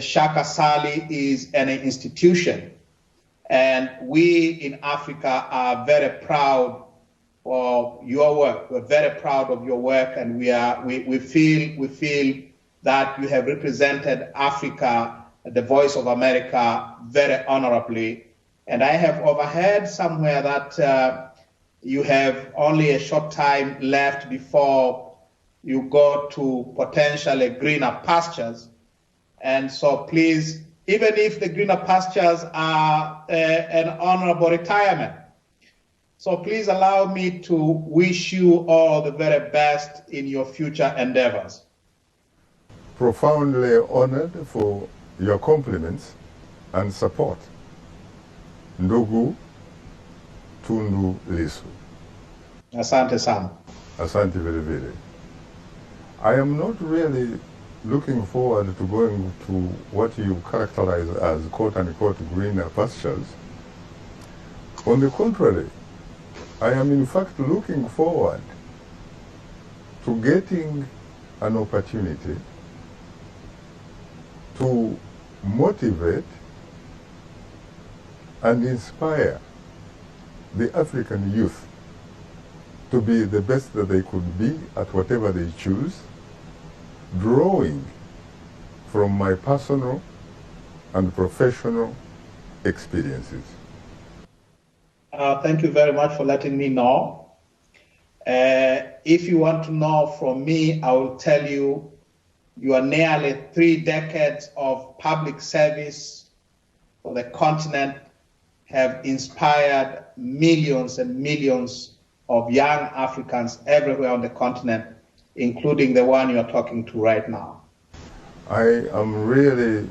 Shaka Sali is an institution. And we in Africa are very proud of your work. We're very proud of your work, and we feel that you have represented Africa, the voice of America, very honorably. And I have overheard somewhere that you have only a short time left before you go to potentially greener pastures. And so please, even if the greener pastures are an honorable retirement, so please allow me to wish you all the very best in your future endeavors. Profoundly honored for your compliments and support. Ndugu Tundu Lissu. Asante sana. Asante vile vile. I am not really looking forward to going to what you characterize as quote-unquote greener pastures. On the contrary, I am in fact looking forward to getting an opportunity to motivate and inspire the African youth to be the best that they could be at whatever they choose, drawing from my personal and professional experiences. Thank you very much for letting me know. If you want to know from me, I will tell you, you are nearly 3 decades of public service for the continent have inspired millions and millions of young Africans everywhere on the continent, including the one you are talking to right now. I am really,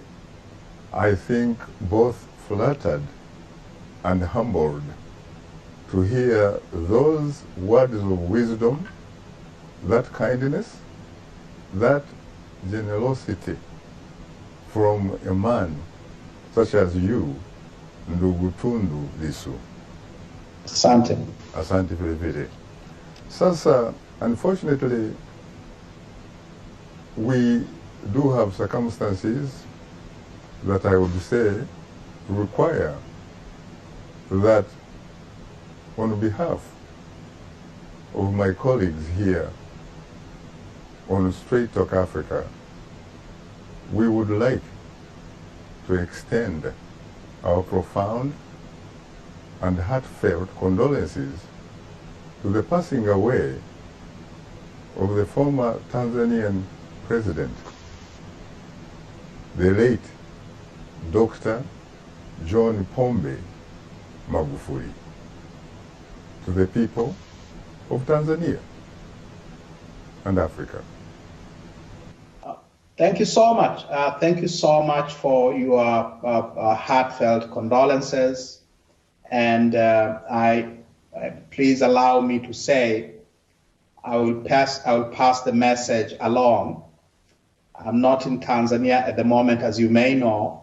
I think, both flattered and humbled to hear those words of wisdom, that kindness, that generosity from a man such as you, Ndugu Tundu Lissu. Asante. Asante vile vile. Sasa, unfortunately, we do have circumstances that I would say require that on behalf of my colleagues here on Straight Talk Africa, we would like to extend our profound and heartfelt condolences to the passing away of the former Tanzanian president, the late Dr. John Pombe Magufuli, to the people of Tanzania and Africa. Thank you so much. Thank you so much for your heartfelt condolences. And please allow me to say, I will pass the message along. I'm not in Tanzania at the moment, as you may know,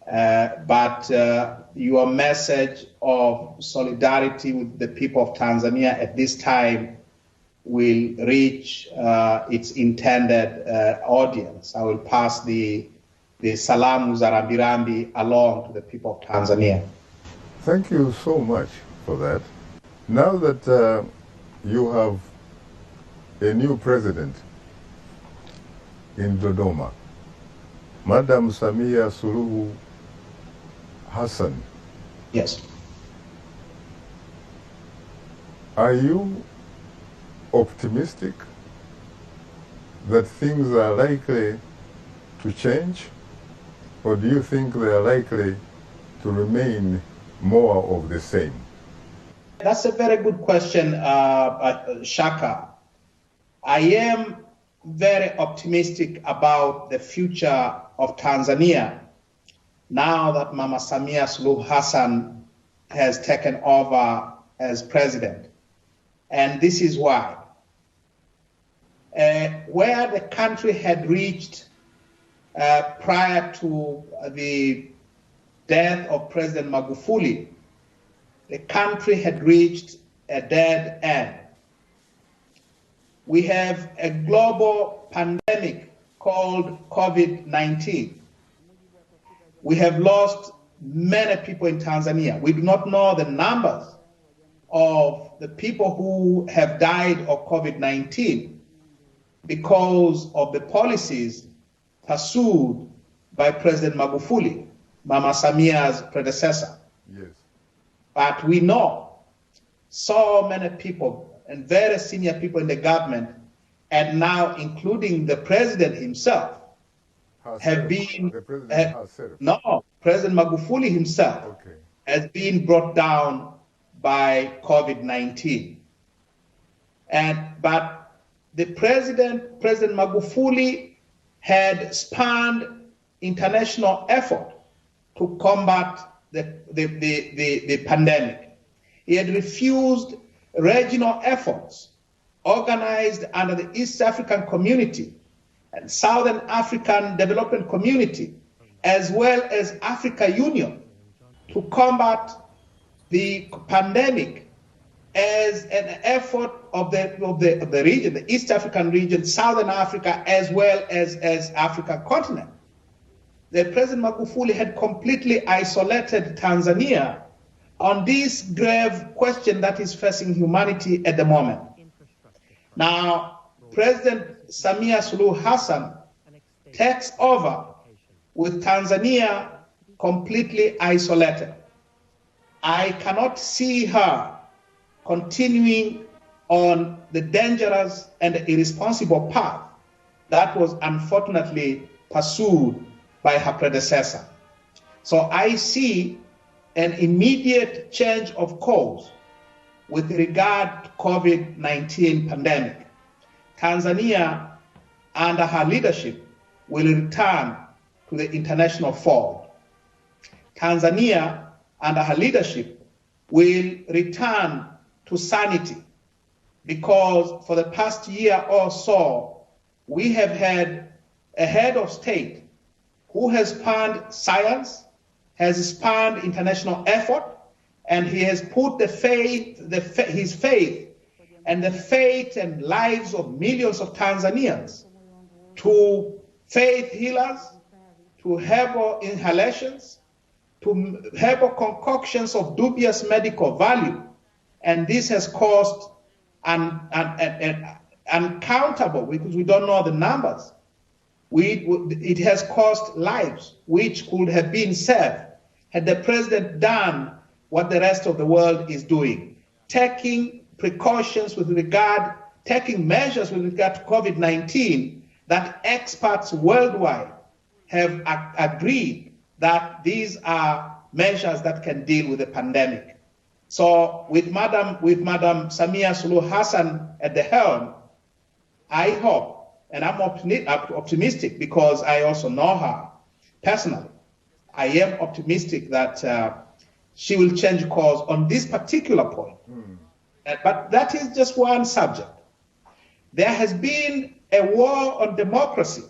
but your message of solidarity with the people of Tanzania at this time will reach its intended audience. I will pass the salamu za rambirambi along to the people of Tanzania. Thank you so much for that. Now that you have a new president in Dodoma, Madam Samia Suluhu Hassan. Yes. Are you optimistic that things are likely to change, or do you think they are likely to remain more of the same? That's a very good question, Shaka. I am very optimistic about the future of Tanzania now that Mama Samia Suluhu Hassan has taken over as president. And this is why. Where the country had reached prior to the death of President Magufuli, the country had reached a dead end. We have a global pandemic called COVID-19. we have lost many people in Tanzania. We do not know the numbers of the people who have died of COVID-19 because of the policies pursued by President Magufuli, Mama Samia's predecessor. Yes. But we know so many people and very senior people in the government, and now including the president himself, have been, no, President Magufuli himself has been brought down by COVID-19. But the President Magufuli had spanned international effort to combat the pandemic. He had refused regional efforts organized under the East African Community and Southern African Development Community, as well as Africa Union, to combat the pandemic as an effort of the region, the East African region, Southern Africa, as well as Africa continent. The President Magufuli had completely isolated Tanzania on this grave question that is facing humanity at the moment. Now, President Samia Suluhu Hassan takes over with Tanzania completely isolated. I cannot see her continuing on the dangerous and irresponsible path that was unfortunately pursued by her predecessor. So I see an immediate change of course with regard to COVID-19 pandemic. Tanzania, under her leadership, will return to the international fold. Tanzania, under her leadership, will return to sanity, because for the past year or so, we have had a head of state who has spanned science, has spanned international effort, and he has put his faith and the faith and lives of millions of Tanzanians to faith healers, to herbal inhalations, to herbal concoctions of dubious medical value. And this has caused uncountable, because we don't know the numbers. It has cost lives which could have been saved had the president done what the rest of the world is doing, taking precautions with regard, taking measures with regard to COVID-19 that experts worldwide have agreed that these are measures that can deal with the pandemic. So with Madam Samia Suluhu Hassan at the helm, I hope, and I'm optimistic because I also know her personally, I am optimistic that she will change course on this particular point. But that is just one subject. There has been a war on democracy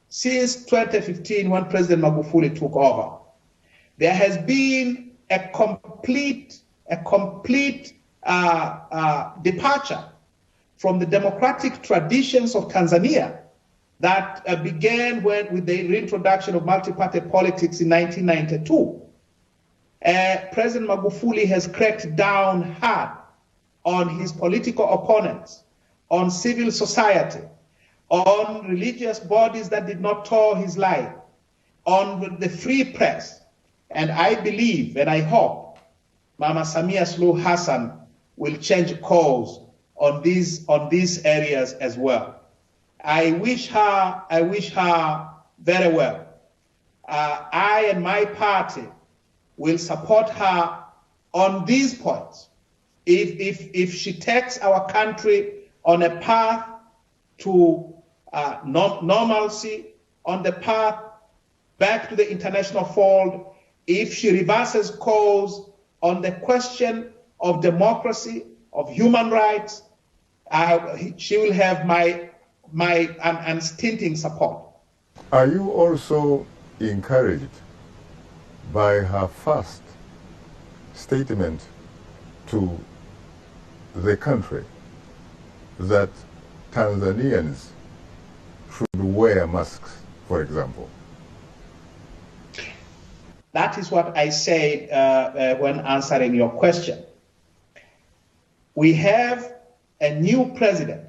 since 2015 when President Magufuli took over. There has been a complete departure from the democratic traditions of Tanzania that began with the reintroduction of multi-party politics in 1992. President Magufuli has cracked down hard on his political opponents, on civil society, on religious bodies that did not toe his line, on the free press. And I believe and I hope Mama Samia Suluhu Hassan will change course on these areas as well. I wish her very well. I and my party will support her on these points. If she takes our country on a path to normalcy, on the path back to the international fold, if she reverses course on the question of democracy, of human rights, she will have my unstinting support. Are you also encouraged by her first statement to the country that Tanzanians should wear masks, for example? That is what I said when answering your question. We have a new president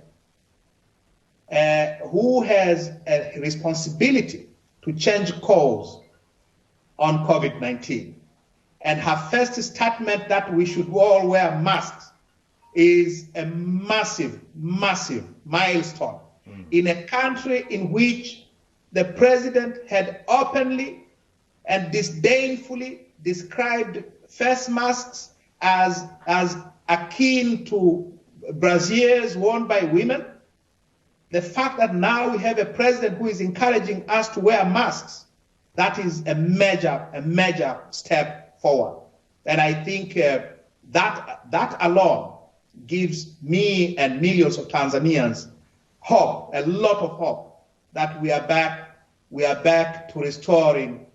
who has a responsibility to change course on COVID-19. And her first statement that we should all wear masks is a massive, massive milestone in a country in which the president had openly and disdainfully described face masks as akin to brassieres worn by women. The fact that now we have a president who is encouraging us to wear masks, that is a major step forward. And I think that alone gives me and millions of Tanzanians hope, a lot of hope, that we are back to restoring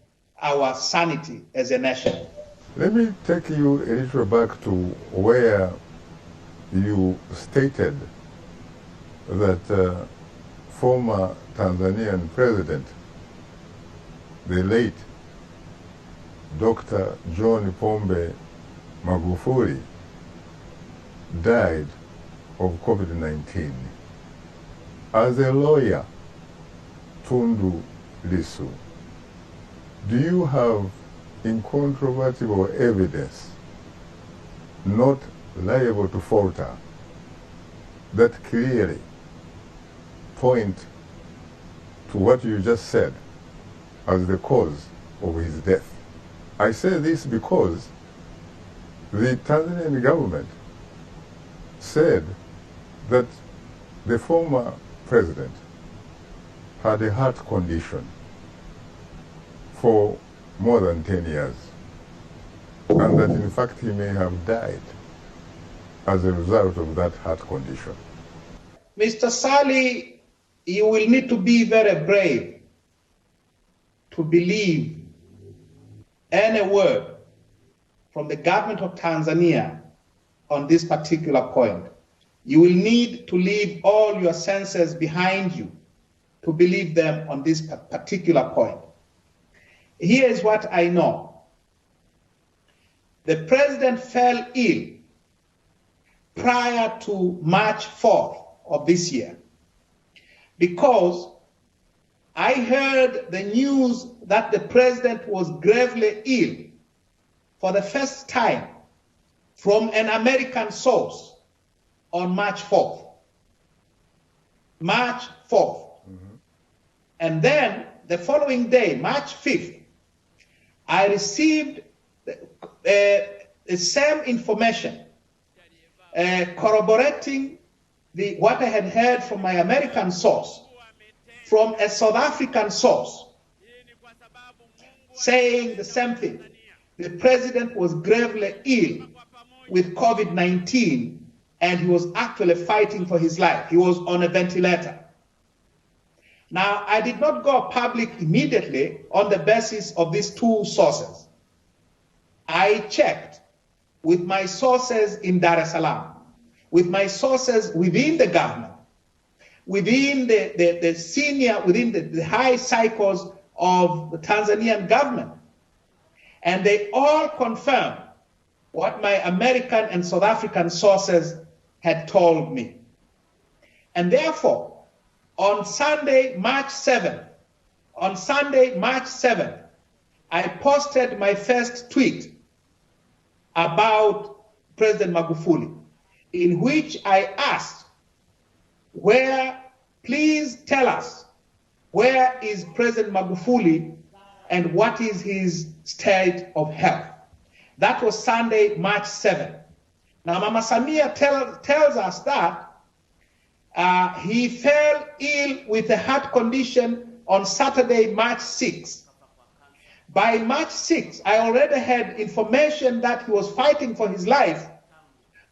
our sanity as a nation. Let me take you a little back to where you stated that former Tanzanian president, the late Dr. John Pombe Magufuli, died of COVID-19. As a lawyer, Tundu Lissu, do you have incontrovertible evidence, not liable to falter, that clearly point to what you just said as the cause of his death? I say this because the Tanzanian government said that the former president had a heart condition for more than 10 years, and that in fact he may have died as a result of that heart condition. Mr. Sali, you will need to be very brave to believe any word from the government of Tanzania on this particular point. You will need to leave all your senses behind you to believe them on this particular point. Here is what I know. The president fell ill prior to March 4th of this year because I heard the news that the president was gravely ill for the first time from an American source on March 4th. March 4th. And then the following day, March 5th, I received the same information corroborating what I had heard from my American source, from a South African source, saying the same thing. The president was gravely ill with COVID-19 and he was actually fighting for his life. He was on a ventilator. Now, I did not go public immediately on the basis of these two sources. I checked with my sources in Dar es Salaam, with my sources within the government, within the senior, within the high cycles of the Tanzanian government. And they all confirmed what my American and South African sources had told me. And therefore, on Sunday, March 7th, I posted my first tweet about President Magufuli, in which I asked, please tell us, where is President Magufuli and what is his state of health? That was Sunday, March 7th. Now, Mama Samia tells us that he fell ill with a heart condition on Saturday, March 6th. By March 6th, I already had information that he was fighting for his life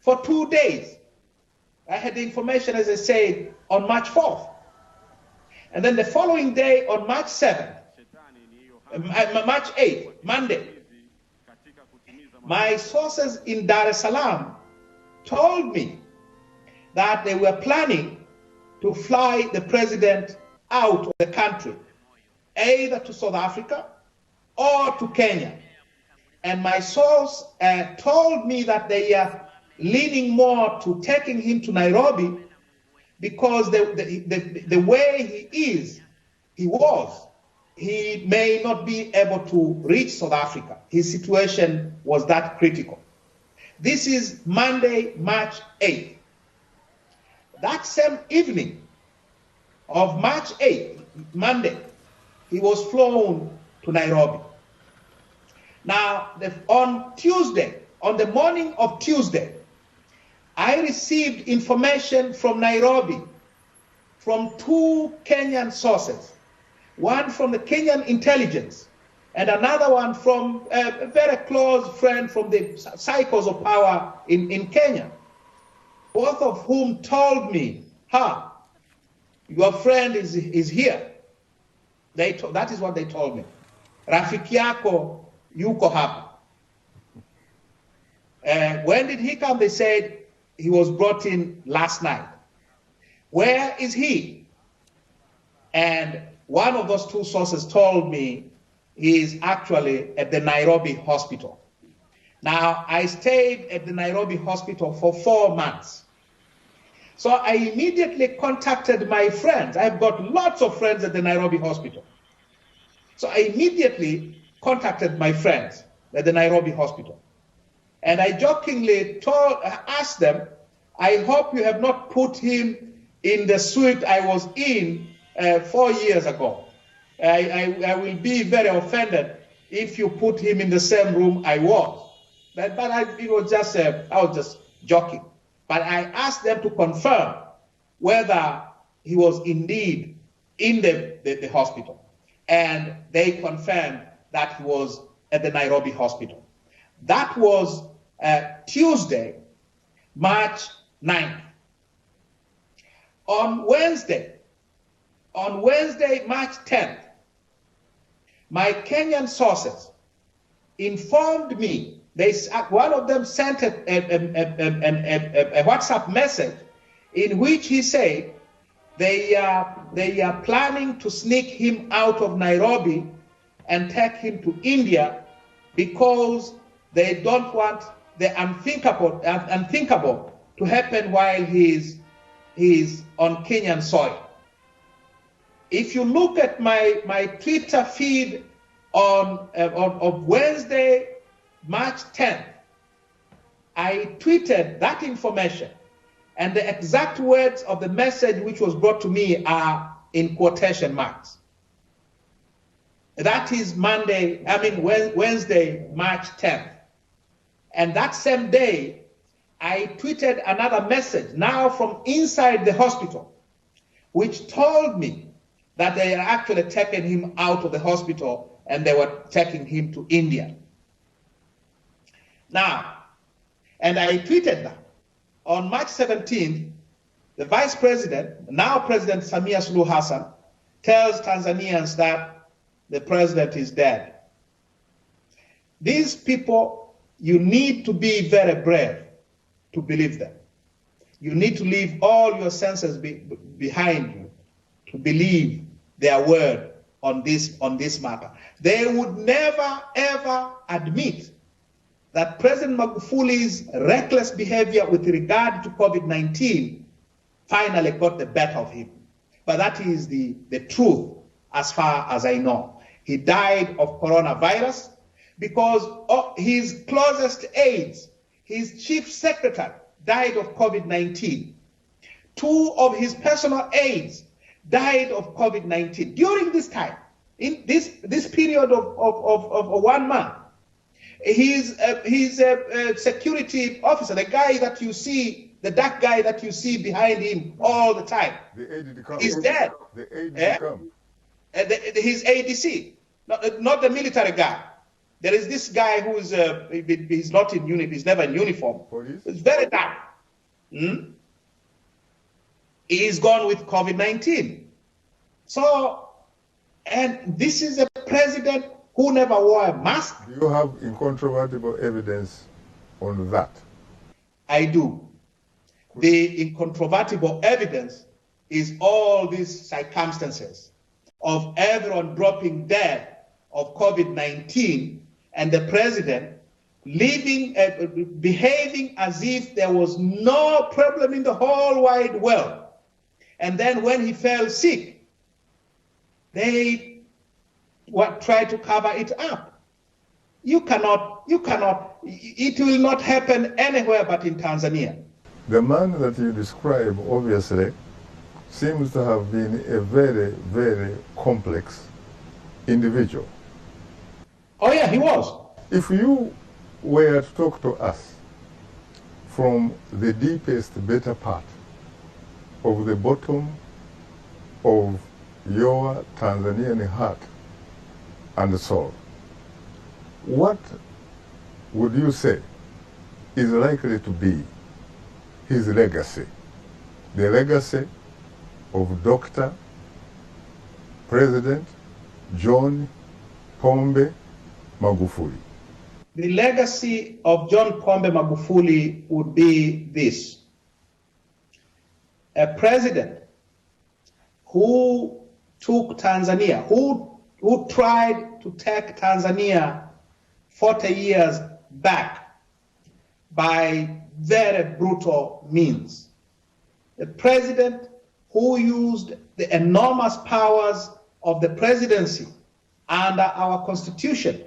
for 2 days. I had the information, as I said, on March 4th. And then the following day, on March 7th, March 8th, Monday, my sources in Dar es Salaam told me that they were planning to fly the president out of the country, either to South Africa or to Kenya. And my source told me that they are leaning more to taking him to Nairobi because the way he may not be able to reach South Africa. His situation was that critical. This is Monday, March 8th. That same evening of March 8th, Monday, he was flown to Nairobi. Now, on Tuesday, on the morning of Tuesday, I received information from Nairobi from two Kenyan sources, one from the Kenyan intelligence and another one from a very close friend from the cycles of power in Kenya, both of whom told me, your friend is here. That is what they told me. Rafiki yako yuko hapa. When did he come? They said he was brought in last night. Where is he? And one of those two sources told me he is actually at the Nairobi hospital. Now, I stayed at the Nairobi hospital for 4 months. So I immediately contacted my friends. I've got lots of friends at the Nairobi hospital. So I immediately contacted my friends at the Nairobi hospital. And I jokingly asked them, I hope you have not put him in the suite I was in 4 years ago. I will be very offended if you put him in the same room I was. But I was just joking. But I asked them to confirm whether he was indeed in the hospital. And they confirmed that he was at the Nairobi hospital. That was Tuesday, March 9th. On Wednesday, March 10th, my Kenyan sources informed me, one of them sent a WhatsApp message in which he said they are planning to sneak him out of Nairobi and take him to India because they don't want the unthinkable to happen while he's on Kenyan soil. If you look at my Twitter feed on Wednesday, March 10th, I tweeted that information, and the exact words of the message which was brought to me are in quotation marks. That is Wednesday, March 10th. And that same day, I tweeted another message, now from inside the hospital, which told me that they are actually taking him out of the hospital and they were taking him to India. Now, and I tweeted that. On March 17th, the Vice President, now President Samia Suluhu Hassan, tells Tanzanians that the president is dead. These people, you need to be very brave to believe them. You need to leave all your senses behind you to believe their word on this matter. They would never, ever admit that President Magufuli's reckless behavior with regard to COVID-19 finally got the better of him. But that is the truth as far as I know. He died of coronavirus because his closest aides, his chief secretary, died of COVID-19. 2 of his personal aides died of COVID-19 during this time, in this period of 1 month. He's a security officer, the guy that you see, the dark guy that you see behind him all the time. The aide de camp. He's dead. The aide de camp. His ADC, not the military guy. There is this guy who is he's not in uniform. He's never in uniform. Police? It's very dark. He's gone with COVID-19. So, and this is a president who never wore a mask. Do you have incontrovertible evidence on that? I do. The incontrovertible evidence is all these circumstances of everyone dropping dead of COVID-19 and the president behaving as if there was no problem in the whole wide world. And then when he fell sick, they tried to cover it up. You cannot, it will not happen anywhere but in Tanzania. The man that you describe, obviously, seems to have been a very, very complex individual. Oh yeah, he was. If you were to talk to us from the deepest, better part of the bottom of your Tanzanian heart and soul, what would you say is likely to be his legacy? The legacy of Dr. President John Pombe Magufuli. The legacy of John Pombe Magufuli would be this: a president who took Tanzania, who tried to take Tanzania 40 years back by very brutal means. A president who used the enormous powers of the presidency under our Constitution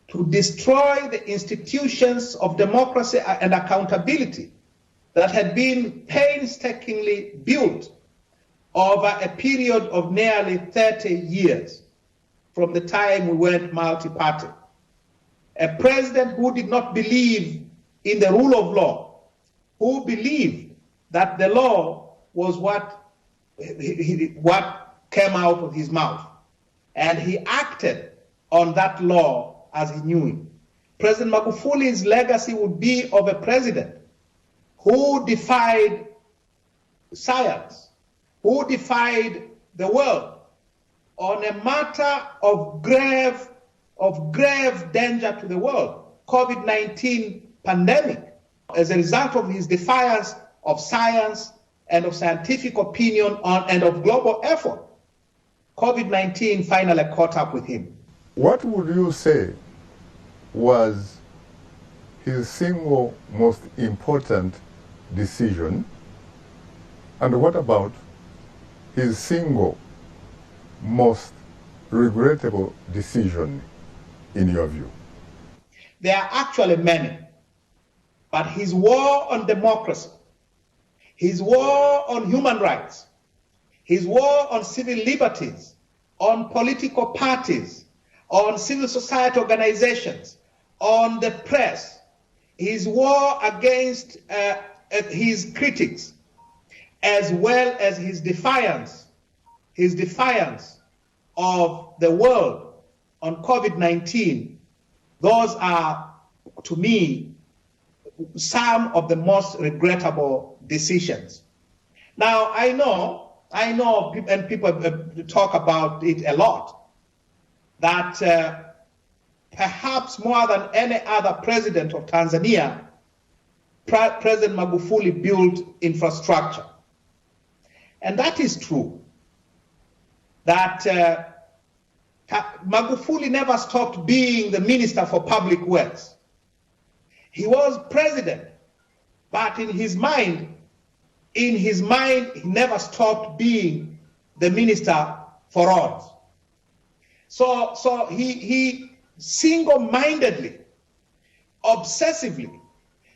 to destroy the institutions of democracy and accountability that had been painstakingly built over a period of nearly 30 years from the time we went multi-party. A president who did not believe in the rule of law, who believed that the law was what came out of his mouth, and he acted on that law as he knew it. President Magufuli's legacy would be of a president who defied science, who defied the world on a matter of grave danger to the world, COVID-19 pandemic. As a result of his defiance of science and of scientific opinion and of global effort, COVID-19 finally caught up with him. What would you say was his single most important decision? And what about his single most regrettable decision in your view? There are actually many, but his war on democracy, his war on human rights, his war on civil liberties, on political parties, on civil society organizations, on the press, his war against his critics, as well as his defiance of the world on COVID-19, those are, to me, some of the most regrettable decisions. Now, I know, and people talk about it a lot, that perhaps more than any other president of Tanzania, President Magufuli built infrastructure. And that is true, that Magufuli never stopped being the Minister for Public Works. He was president, but in his mind, he never stopped being the Minister for Roads. So he single-mindedly, obsessively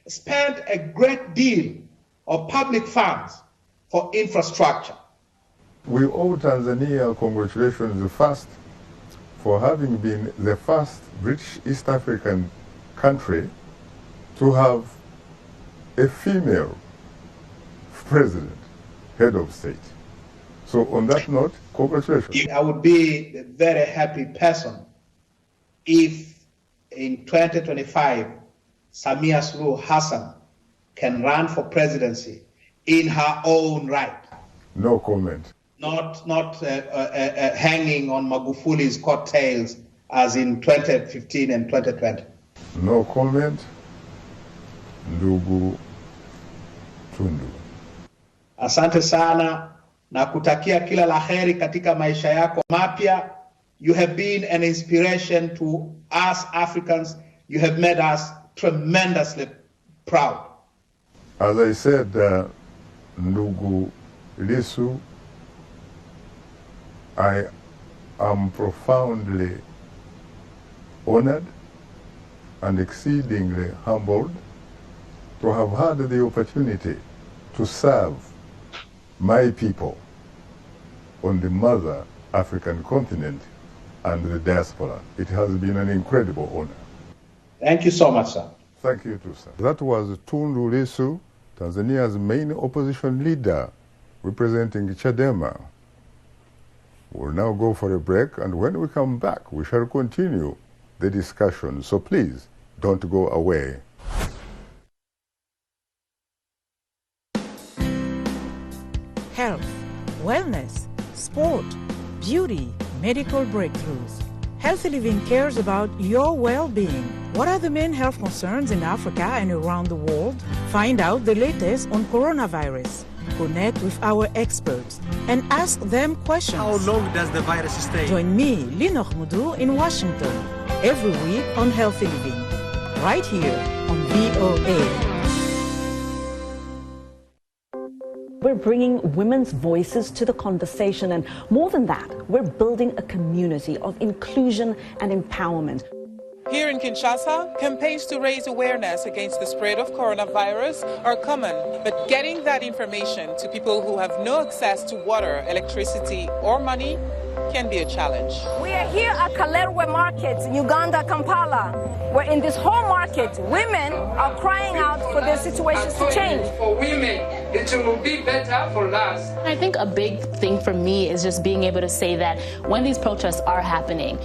spent a great deal of public funds for infrastructure. We owe Tanzania congratulations first for having been the first British East African country to have a female president, head of state. So on that note, congratulations. I would be a very happy person if in 2025, Samia Suluhu Hassan can run for presidency in her own right. No comment. Not hanging on Magufuli's coattails as in 2015 and 2020. No comment, ndugu Tundu. Asante sana na kutakia kila laheri katika maisha yako mapya You have been an inspiration to us Africans. You have made us tremendously proud. As I said, Ndugu Lissu, I am profoundly honored and exceedingly humbled to have had the opportunity to serve my people on the mother African continent and the diaspora. It has been an incredible honor. Thank you so much, sir. Thank you too, sir. That was Tundu Lissu, Tanzania's main opposition leader, representing Chadema. We'll now go for a break, and when we come back, we shall continue the discussion. So please, don't go away. Health, wellness, sport, beauty, medical breakthroughs. Healthy Living cares about your well-being. What are the main health concerns in Africa and around the world? Find out the latest on coronavirus. Connect with our experts and ask them questions. How long does the virus stay? Join me, Linor Mudu, in Washington, every week on Healthy Living, right here on VOA. We're bringing women's voices to the conversation, and more than that, we're building a community of inclusion and empowerment. Here in Kinshasa, campaigns to raise awareness against the spread of coronavirus are common, but getting that information to people who have no access to water, electricity, or money can be a challenge. We are here at Kalerwe Market, Uganda, Kampala, where in this whole market, women are crying out for their situations to change. For women, it will be better for us. I think a big thing for me is just being able to say that when these protests are happening,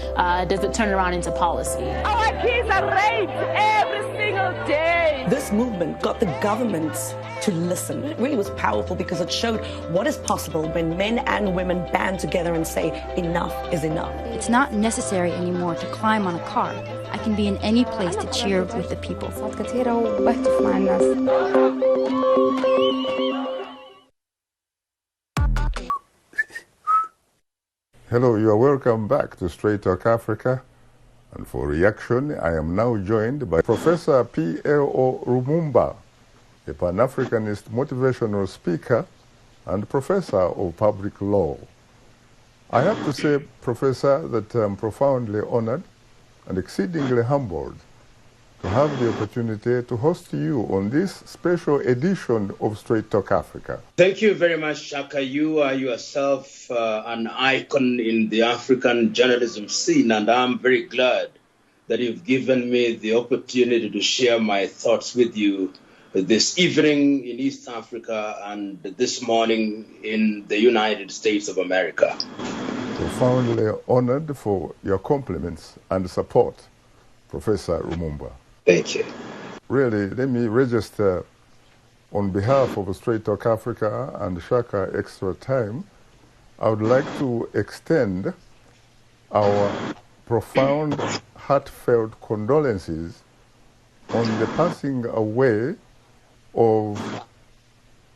does it turn around into policy? Our kids are raped every single day. This movement got the governments to listen. It really was powerful because it showed what is possible when men and women band together and say, enough is enough. It's not necessary anymore to climb on a car. I can be in any place to cheer with the people. Hello, you are welcome back to Straight Talk Africa. And for reaction, I am now joined by Professor P.L.O. Lumumba, a Pan-Africanist motivational speaker and professor of public law. I have to say, Professor, that I'm profoundly honored and exceedingly humbled to have the opportunity to host you on this special edition of Straight Talk Africa. Thank you very much, Shaka. You are yourself an icon in the African journalism scene, and I'm very glad that you've given me the opportunity to share my thoughts with you this evening in East Africa and this morning in the United States of America. Profoundly honored for your compliments and support, Professor Lumumba. Thank you. Really, let me register on behalf of Straight Talk Africa and Shaka Extra Time. I would like to extend our profound, heartfelt condolences on the passing away of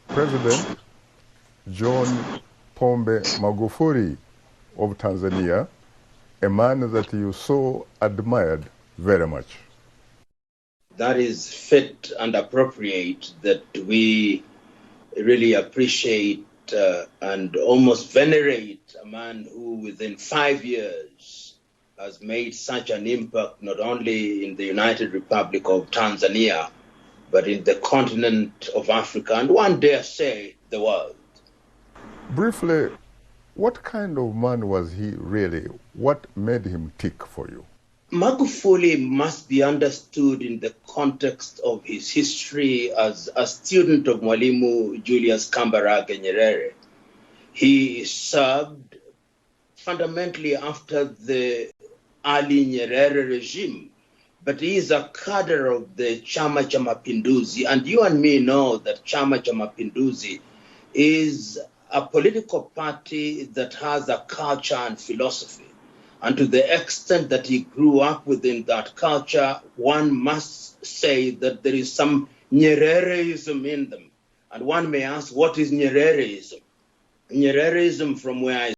President John Pombe Magufuli of Tanzania, a man that you so admired very much. That is fit and appropriate that we really appreciate and almost venerate a man who within 5 years has made such an impact not only in the United Republic of Tanzania, but in the continent of Africa, and one dare say the world. Briefly, what kind of man was he really? What made him tick for you? Magufuli must be understood in the context of his history as a student of Mwalimu Julius Kambarage Nyerere. He served fundamentally after the Ali Nyerere regime, but he is a cadre of the Chama cha Mapinduzi, and you and me know that Chama cha Mapinduzi is a political party that has a culture and philosophy. And to the extent that he grew up within that culture, one must say that there is some Nyerereism in them. And one may ask, what is Nyerereism? Nyerereism, from where I